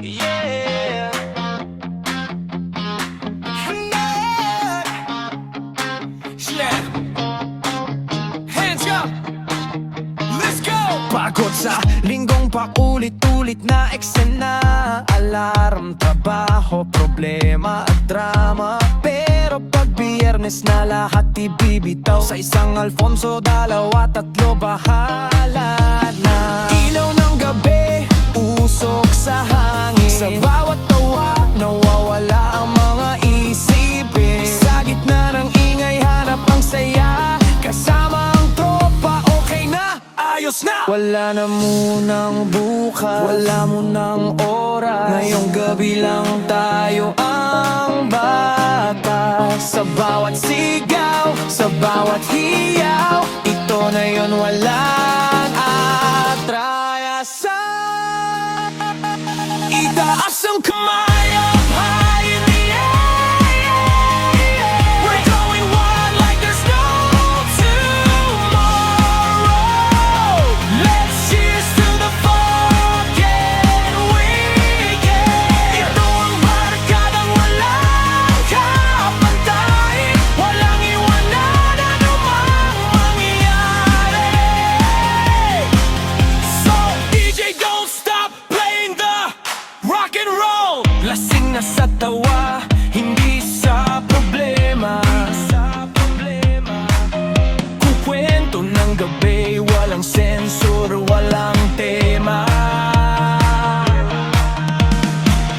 Yeah. Snap. Hands up. Let's go. Pagod sa linggong paulit-ulit na eksena, alarm, trabaho, problema at drama. Pero pag biyernes na lahat ibibitaw sa isang Alfonso, dalawa, tatlo, bahala na. Ilaw ng gabi, usok sa hangin. Sa bawat tawa, nawawala ang mga isipin. Sa gitna ng ingay, hanap ang saya. Kasama ang tropa, okay na, ayos na. Wala na munang bukas, wala munang oras. Ngayong gabi lang tayo ang bata. Sa bawat sigaw, sa bawat hiyaw, ito na yun, walang atrayasan. Itaas ang kamay up high in the air. We're going wild like there's no tomorrow. Let's cheers to the fucking weekend. Ito ang barkadang walang kapantay, walang iwanan anumang mangyari. So DJ, don't stop playing the rock and roll. Lasing na sa tawa, hindi sa problema. Kukwento ng gabi, walang sensor, walang tema.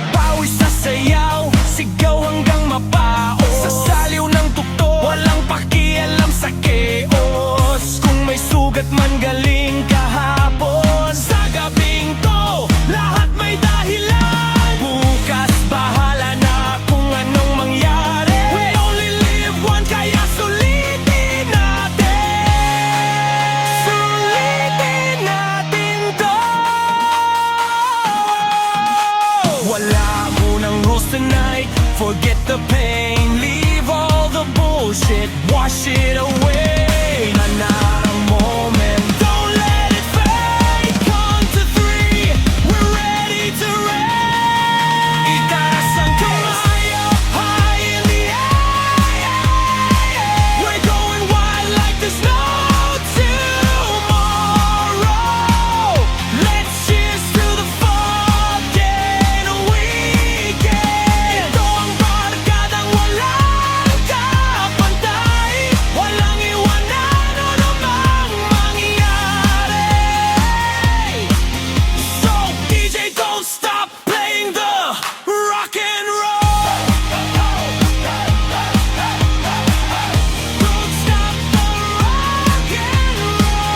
Pawis sa sayaw, sigaw hanggang mapao. Sa saliw ng tukto, walang pakialam sa chaos. Kung may sugat man galing kahapon, sa gabing to, lahat may dahilan. Bukas bahala na kung anong mangyari. We only live once, kaya sulitin natin. Sulitin natin to. Wala munang rules tonight, forget the pain. Leave all the bullshit, wash it away. Na ang moment, don't let it fade. Count to three, we're ready to raid. Itaas ang kamay up high in the air. We're going wild like there's no tomorrow. Let's cheers to the fucking weekend. Ito ang barkadang walang kapantay, walang iwanan anumang mangyari. So DJ, don't stop playing the rock and roll. Don't stop the rock and roll.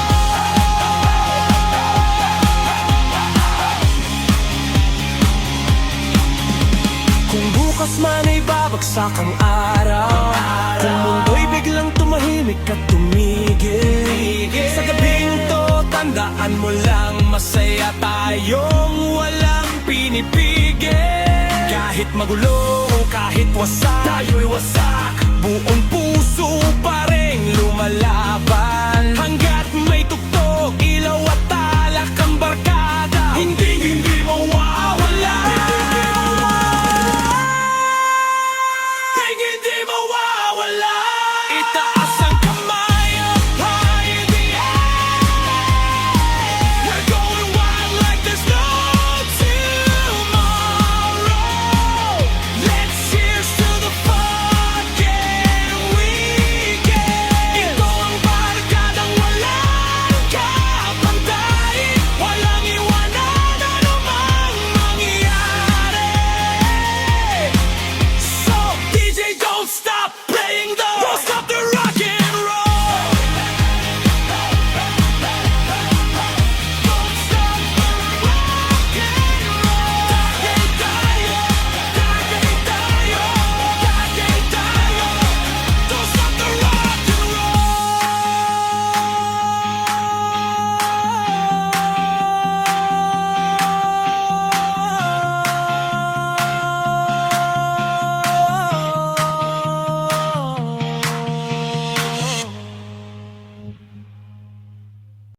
Kung bukas man ay babagsak ang araw, kung mundo'y biglang tumahimik at tumigil, sa gabing to, tandaan mo lang, masaya tayong walang pinipigil. Kahit magulo o kahit wasak, tayo'y wasak, buong puso pa rin lumalaban. Hanggat